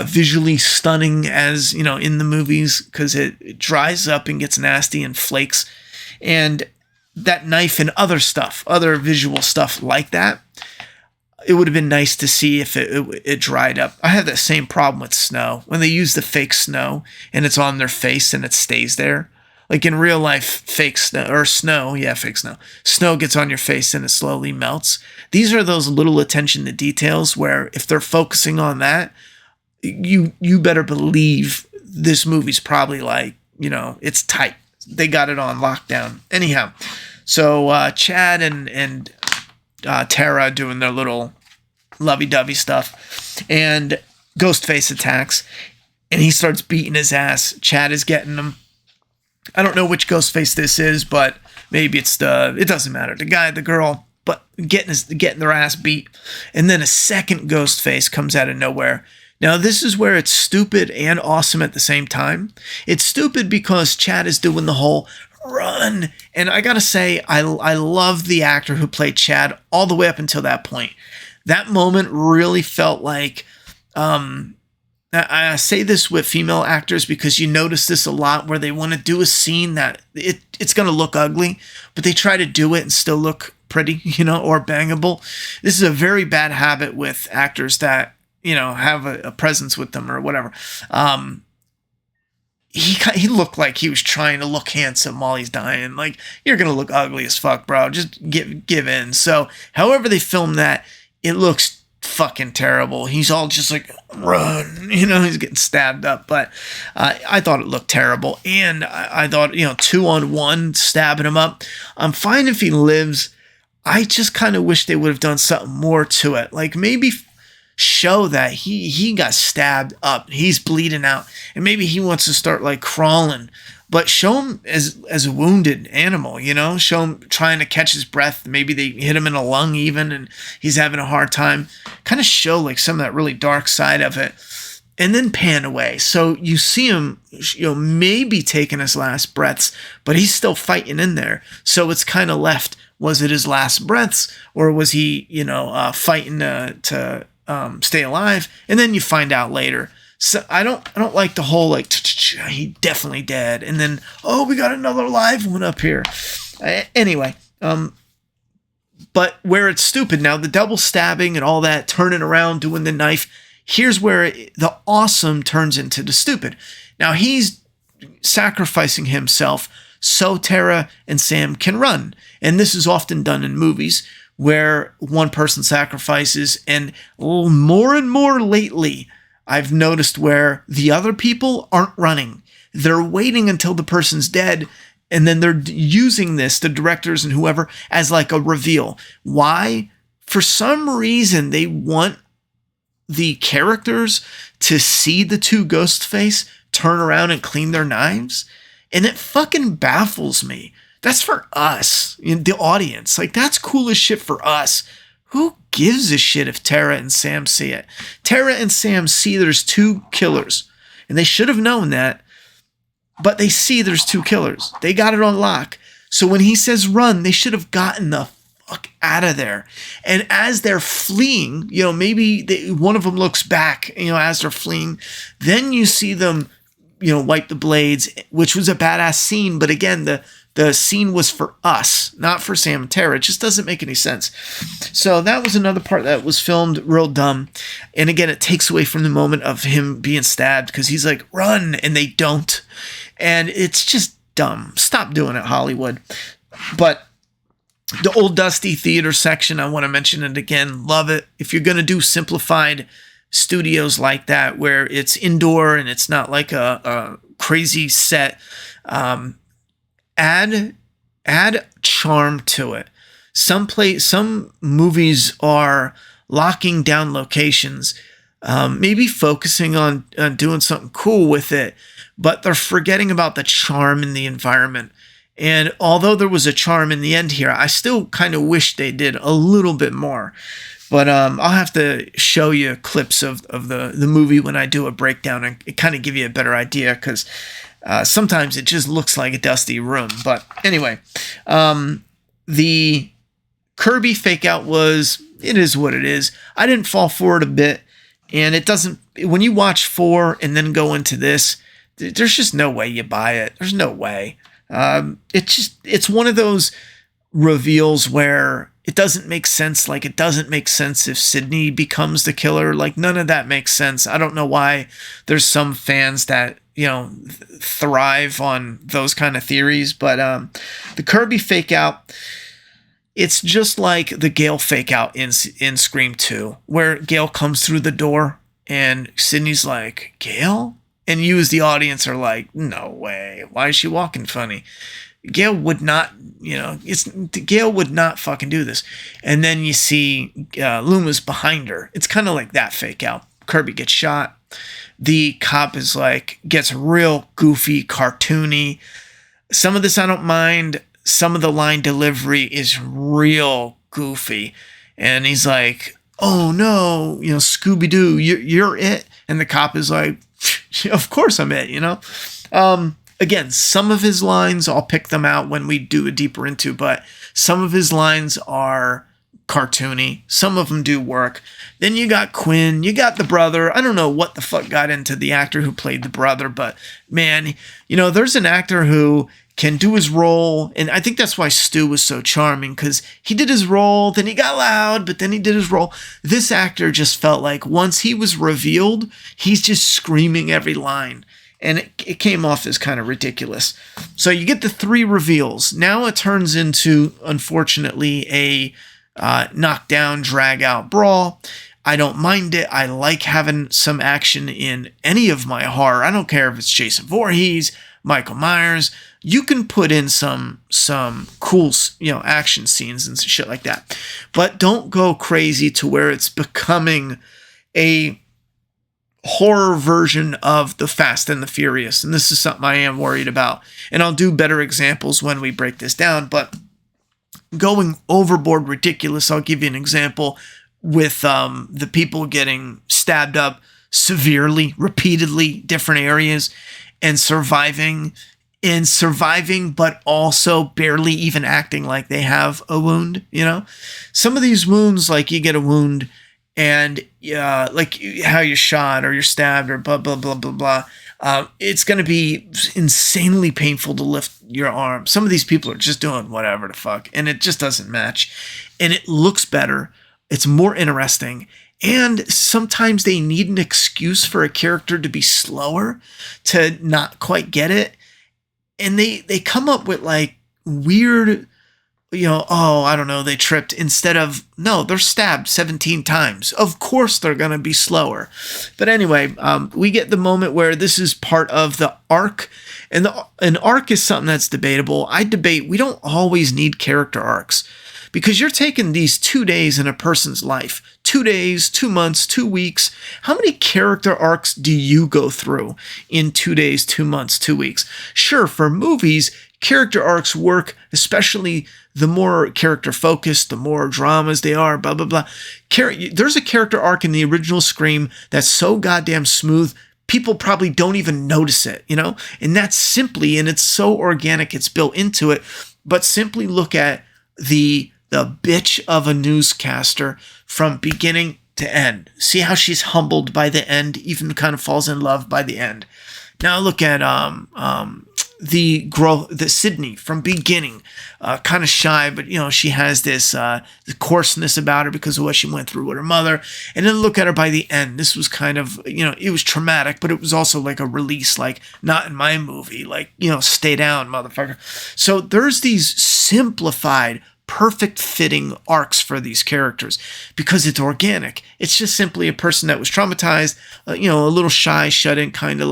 visually stunning as, in the movies, because it dries up and gets nasty and flakes. And that knife and other visual stuff like that, it would have been nice to see if it dried up. I have that same problem with snow. When they use the fake snow and it's on their face and it stays there. Like in real life, fake snow, or snow, fake snow. Snow gets on your face and it slowly melts. These are those little attention to details where if they're focusing on that, you better believe this movie's probably like, it's tight. They got it on lockdown. Anyhow, so Chad and Tara doing their little lovey-dovey stuff, and Ghostface attacks, and he starts beating his ass. Chad is getting him. I don't know which Ghostface this is, but maybe it doesn't matter. The guy, the girl, but getting their ass beat. And then a second Ghostface comes out of nowhere. Now, this is where it's stupid and awesome at the same time. It's stupid because Chad is doing the whole run. And I gotta say, I love the actor who played Chad all the way up until that point. That moment really felt like, I say this with female actors because you notice this a lot where they want to do a scene that it's going to look ugly, but they try to do it and still look pretty, or bangable. This is a very bad habit with actors that, have a presence with them or whatever. He looked like he was trying to look handsome while he's dying. Like, you're going to look ugly as fuck, bro. Just give in. So, however they filmed that, it looks fucking terrible. He's all just like, run, he's getting stabbed up. But I thought it looked terrible. And I thought, 2-on-1 stabbing him up. I'm fine if he lives. I just kind of wish they would have done something more to it. Like maybe show that he got stabbed up. He's bleeding out. And maybe he wants to start like crawling. But show him as a wounded animal, Show him trying to catch his breath. Maybe they hit him in a lung even, and he's having a hard time. Kind of show like some of that really dark side of it. And then pan away. So you see him, maybe taking his last breaths, but he's still fighting in there. So it's kind of left. Was it his last breaths, or was he, fighting to stay alive? And then you find out later. So I don't like the whole like he definitely dead, and then we got another live one up here. Anyway, but where it's stupid now, the double stabbing and all that, turning around, doing the knife. Here's where the awesome turns into the stupid. Now he's sacrificing himself so Tara and Sam can run, and this is often done in movies where one person sacrifices, and more and more lately, I've noticed where the other people aren't running. They're waiting until the person's dead, and then they're using this, the directors and whoever, as like a reveal. Why? For some reason, they want the characters to see the two Ghostface turn around and clean their knives, and it fucking baffles me. That's for us, the audience. Like, that's cool as shit for us. Who gives a shit if Tara and Sam see it? Tara and Sam see there's two killers, and they should have known that, but they see there's two killers. They got it on lock. So when he says run, they should have gotten the fuck out of there. And as they're fleeing, maybe one of them looks back, as they're fleeing. Then you see them, wipe the blades, which was a badass scene. But again, the scene was for us, not for Sam and Tara. It just doesn't make any sense. So that was another part that was filmed real dumb. And again, it takes away from the moment of him being stabbed because he's like, run, and they don't. And it's just dumb. Stop doing it, Hollywood. But the old dusty theater section, I want to mention it again. Love it. If you're going to do simplified studios like that, where it's indoor and it's not like a crazy set, add charm to it. Some movies are locking down locations, maybe focusing on doing something cool with it, but they're forgetting about the charm in the environment. And although there was a charm in the end here, I still kind of wish they did a little bit more. But I'll have to show you clips of the movie when I do a breakdown and kind of give you a better idea, because Sometimes it just looks like a dusty room. But anyway, the Kirby fake out it is what it is. I didn't fall for it a bit. And it doesn't, when you watch 4 and then go into this, there's just no way you buy it. There's no way. It's one of those reveals where it doesn't make sense. Like, it doesn't make sense if Sydney becomes the killer. Like, none of that makes sense. I don't know why there's some fans that, thrive on those kind of theories. But the Kirby fake out, it's just like the Gale fake out in Scream 2, where Gale comes through the door and Sydney's like, Gale? And you as the audience are like, no way. Why is she walking funny? Gale would not, Gale would not fucking do this. And then you see Luma's behind her. It's kind of like that fake out. Kirby gets shot. The cop is gets real goofy, cartoony. Some of this I don't mind. Some of the line delivery is real goofy. And he's like, oh no, Scooby-Doo, you're it. And the cop is like, of course I'm it, Again, some of his lines, I'll pick them out when we do a deeper into, but some of his lines are cartoony. Some of them do work. Then you got Quinn, you got the brother. I don't know what the fuck got into the actor who played the brother, but man, there's an actor who can do his role, and I think that's why Stu was so charming, because he did his role, then he got loud, but then he did his role. This actor just felt like once he was revealed, he's just screaming every line, and it came off as kind of ridiculous. So you get the 3 reveals. Now it turns into, unfortunately, a knockdown, drag-out brawl. I don't mind it. I like having some action in any of my horror. I don't care if it's Jason Voorhees, Michael Myers. You can put in some cool, action scenes and shit like that. But don't go crazy to where it's becoming a horror version of the Fast and the Furious. And this is something I am worried about. And I'll do better examples when we break this down. But going overboard ridiculous, I'll give you an example with the people getting stabbed up severely, repeatedly, different areas, and surviving, but also barely even acting like they have a wound, Some of these wounds, you get a wound and like how you're shot or you're stabbed or blah, blah, blah, blah, blah. It's going to be insanely painful to lift your arm. Some of these people are just doing whatever the fuck, and it just doesn't match. And it looks better. It's more interesting. And sometimes they need an excuse for a character to be slower, to not quite get it. And they come up with weird, I don't know, they tripped instead of, no, they're stabbed 17 times. Of course they're going to be slower. But anyway, we get the moment where this is part of the arc. And an arc is something that's debatable. I debate we don't always need character arcs, because you're taking these 2 days in a person's life. 2 days, 2 months, 2 weeks. How many character arcs do you go through in 2 days, 2 months, 2 weeks? Sure, for movies, character arcs work, especially the more character focused, the more dramas they are, blah, blah, blah. There's a character arc in the original Scream that's so goddamn smooth, people probably don't even notice it, And that's simply, and it's so organic, it's built into it, but simply look at the bitch of a newscaster from beginning to end. See how she's humbled by the end, even kind of falls in love by the end. Now look at the Sydney from beginning, kind of shy, but she has this the coarseness about her because of what she went through with her mother. And then look at her by the end. This was kind of, it was traumatic, but it was also like a release, not in my movie, stay down, motherfucker. So there's these simplified, perfect fitting arcs for these characters because it's organic. It's just simply a person that was traumatized, a little shy, shut in, kind of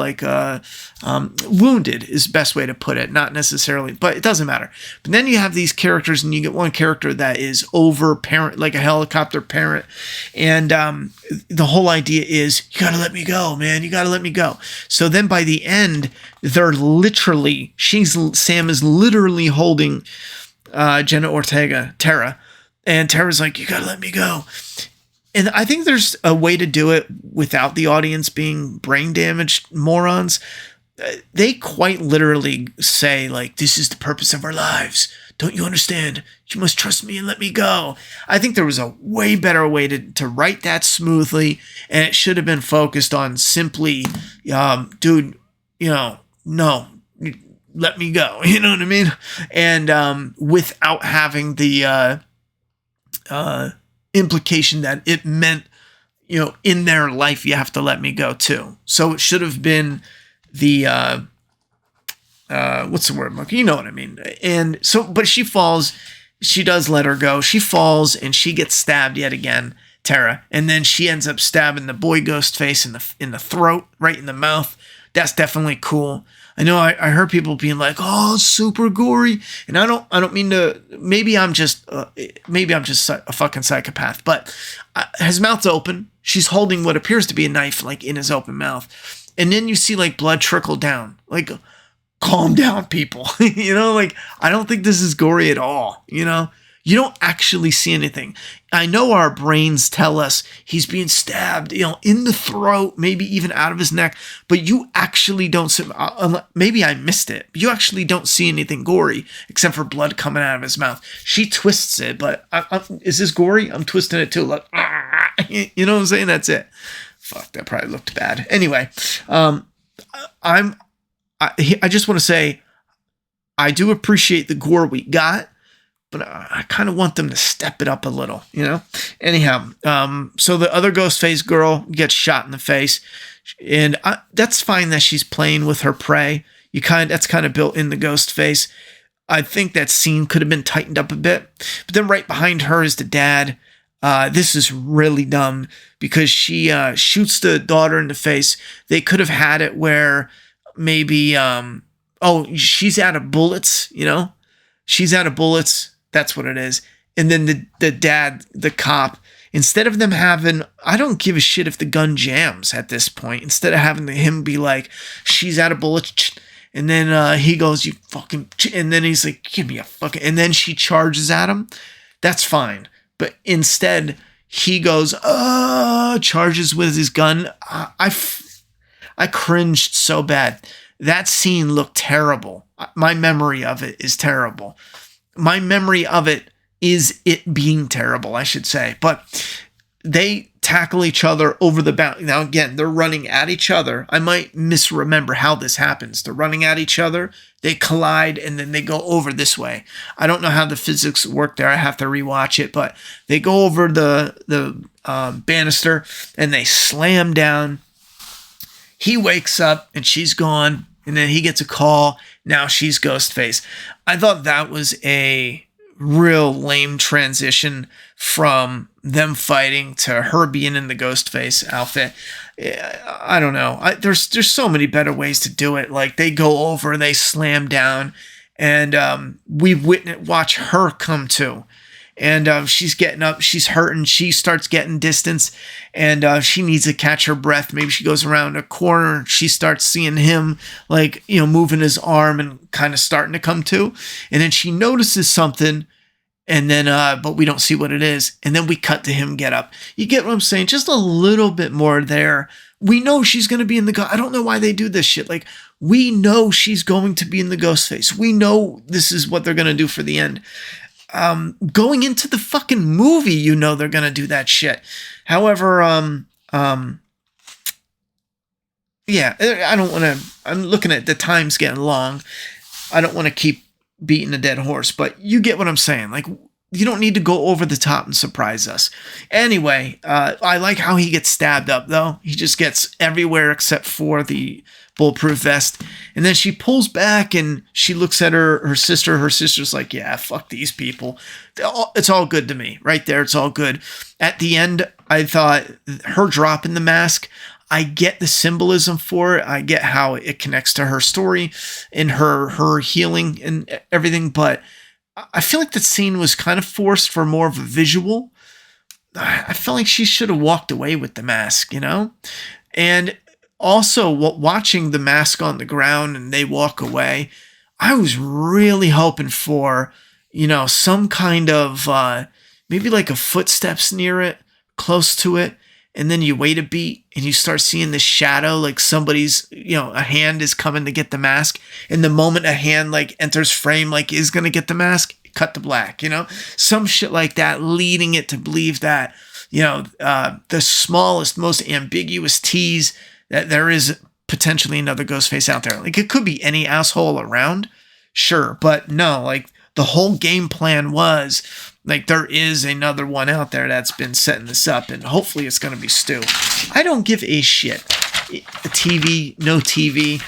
wounded is the best way to put it. Not necessarily, but it doesn't matter. But then you have these characters and you get one character that is over parent, like a helicopter parent. And the whole idea is, you got to let me go, man. You got to let me go. So then by the end, they're literally, Sam is literally holding Jenna Ortega, Tara, and Tara's like, you gotta let me go. And I think there's a way to do it without the audience being brain damaged morons. they quite literally say, like, this is the purpose of our lives. Don't you understand? You must trust me and let me go. I think there was a way better way to write that smoothly, and it should have been focused on simply, dude, no, let me go. You know what I mean? And without having the implication that it meant, in their life, you have to let me go too. So it should have been the, what's the word, Mark? You know what I mean? And so, but she falls, she does let her go. She falls and she gets stabbed yet again, Tara. And then she ends up stabbing the boy Ghostface in the throat, right in the mouth. That's definitely cool. I know I heard people being like, "Oh, super gory," and I don't mean to. Maybe I'm just a fucking psychopath. But his mouth's open. She's holding what appears to be a knife, like in his open mouth, and then you see like blood trickle down. Like, calm down, people. Like, I don't think this is gory at all. You don't actually see anything. I know our brains tell us he's being stabbed, in the throat, maybe even out of his neck, but you actually don't see, maybe I missed it, but you actually don't see anything gory except for blood coming out of his mouth. She twists it, but is this gory? I'm twisting it too. Like, you know what I'm saying? That's it. Fuck, that probably looked bad. Anyway, I just want to say, I do appreciate the gore we got, but I kind of want them to step it up a little, Anyhow, so the other Ghostface girl gets shot in the face, and that's fine that she's playing with her prey. That's kind of built in the Ghostface. I think that scene could have been tightened up a bit, but then right behind her is the dad. This is really dumb because she shoots the daughter in the face. They could have had it where maybe, she's out of bullets, She's out of bullets. That's what it is. And then the dad, the cop, instead of them having, I don't give a shit if the gun jams at this point, instead of having him be like, she's out of bullets, and then he goes, you fucking, and then he's like, give me a fucking, and then she charges at him. That's fine. But instead, he goes, charges with his gun. I cringed so bad. That scene looked terrible. My memory of it is terrible. My memory of it is it being terrible, I should say. But they tackle each other over the boundary. Now, again, they're running at each other. I might misremember how this happens. They're running at each other. They collide, and then they go over this way. I don't know how the physics work there. I have to rewatch it. But they go over the banister, and they slam down. He wakes up, and she's gone. And then he gets a call. Now she's Ghostface. I thought that was a real lame transition from them fighting to her being in the Ghostface outfit. I don't know. There's so many better ways to do it. Like, they go over, they slam down, and we watch her come to. And she's getting up, she's hurting, she starts getting distance, and she needs to catch her breath. Maybe she goes around a corner, she starts seeing him, like, moving his arm and kind of starting to come to. And then she notices something, and then, but we don't see what it is. And then we cut to him get up. You get what I'm saying? Just a little bit more there. We know she's going to be in the I don't know why they do this shit. Like, we know she's going to be in the Ghostface. We know this is what they're going to do for the end. Going into the fucking movie, they're gonna do that shit. However, yeah, I don't want to. I'm looking at the time's getting long. I don't want to keep beating a dead horse, but you get what I'm saying. Like, you don't need to go over the top and surprise us. Anyway, I like how he gets stabbed up, though. He just gets everywhere except for the bulletproof vest. And then she pulls back and she looks at her sister. Her sister's like, yeah, fuck these people. It's all good to me. Right there, it's all good. At the end, I thought her dropping the mask, I get the symbolism for it. I get how it connects to her story and her healing and everything. But I feel like that scene was kind of forced for more of a visual. I feel like she should have walked away with the mask, And also, watching the mask on the ground and they walk away, I was really hoping for, some kind of, maybe like a footsteps near it, close to it, and then you wait a beat and you start seeing this shadow, like somebody's, a hand is coming to get the mask. And the moment a hand like enters frame, like is going to get the mask, cut to black, some shit like that, leading it to believe that, the smallest, most ambiguous tease that there is potentially another Ghostface out there. Like it could be any asshole around, sure, but no, like the whole game plan was like there is another one out there that's been setting this up, and hopefully it's going to be Stu. I don't give a shit. TV, no TV,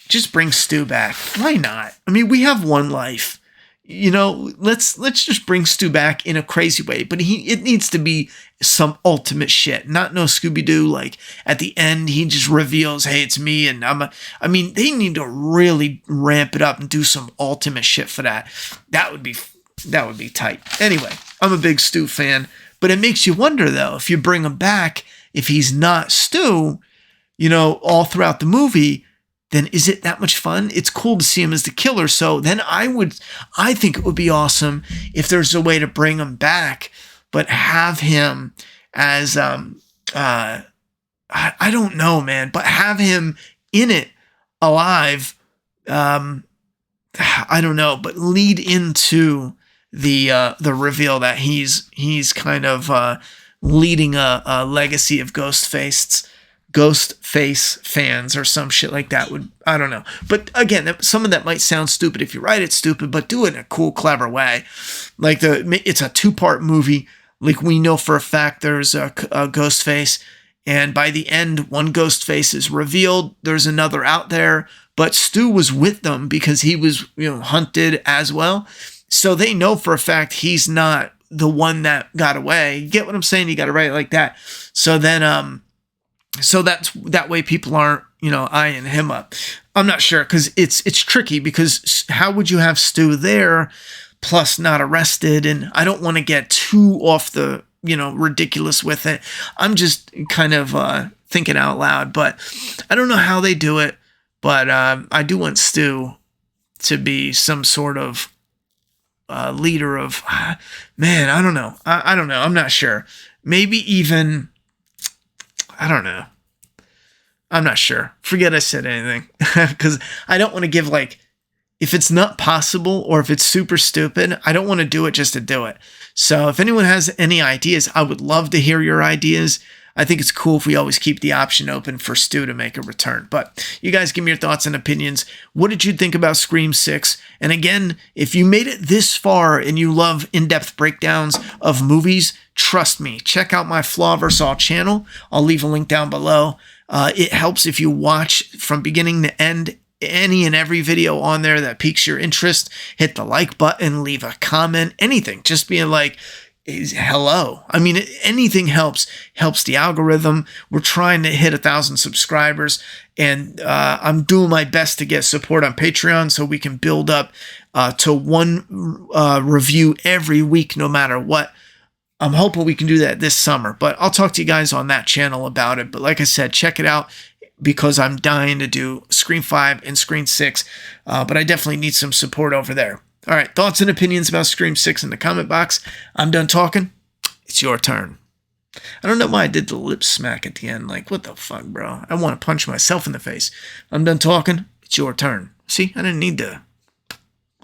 just bring Stu back. Why not? I mean, we have one life. Let's just bring Stu back in a crazy way, but it needs to be some ultimate shit, not no Scooby-Doo. Like at the end, he just reveals, "Hey, it's me," and I mean, they need to really ramp it up and do some ultimate shit for that. That would be tight. Anyway, I'm a big Stu fan, but it makes you wonder though, if you bring him back, if he's not Stu, all throughout the movie, then is it that much fun? It's cool to see him as the killer. So then I think it would be awesome if there's a way to bring him back, but have him as, I don't know, man, but have him in it alive. I don't know, but lead into the reveal that he's kind of, leading a legacy of Ghostface fans or some shit like that. I don't know. But again, some of that might sound stupid if you write it stupid, but do it in a cool, clever way. Like it's a 2-part movie. Like we know for a fact there's a Ghostface, and by the end, one Ghostface is revealed. There's another out there, but Stu was with them because he was, hunted as well. So they know for a fact he's not the one that got away. You get what I'm saying? You got to write it like that. So then, so that way people aren't, eyeing him up. I'm not sure, because it's tricky, because how would you have Stu there plus not arrested? And I don't want to get too off the, ridiculous with it. I'm just kind of thinking out loud, but I don't know how they do it. But I do want Stu to be some sort of leader of, man, I don't know. I don't know. I'm not sure. Maybe even, I don't know. I'm not sure. Forget I said anything, because I don't want to give, like, if it's not possible or if it's super stupid, I don't want to do it just to do it. So if anyone has any ideas, I would love to hear your ideas. I think it's cool if we always keep the option open for Stu to make a return. But you guys give me your thoughts and opinions. What did you think about Scream 6? And again, if you made it this far and you love in-depth breakdowns of movies, trust me, check out my Flaw vs. All channel. I'll leave a link down below. It helps if you watch from beginning to end any and every video on there that piques your interest. Hit the like button, leave a comment, anything. Just being like, hello. I mean, anything helps the algorithm. We're trying to hit 1,000 subscribers, and I'm doing my best to get support on Patreon so we can build up to one review every week, no matter what. I'm hoping we can do that this summer, but I'll talk to you guys on that channel about it. But like I said, check it out, because I'm dying to do Scream 5 and Scream 6, but I definitely need some support over there. All right, thoughts and opinions about Scream 6 in the comment box. I'm done talking. It's your turn. I don't know why I did the lip smack at the end. Like, what the fuck, bro? I want to punch myself in the face. I'm done talking. It's your turn. See, I didn't need to.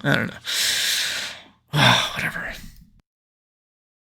I don't know. Whatever.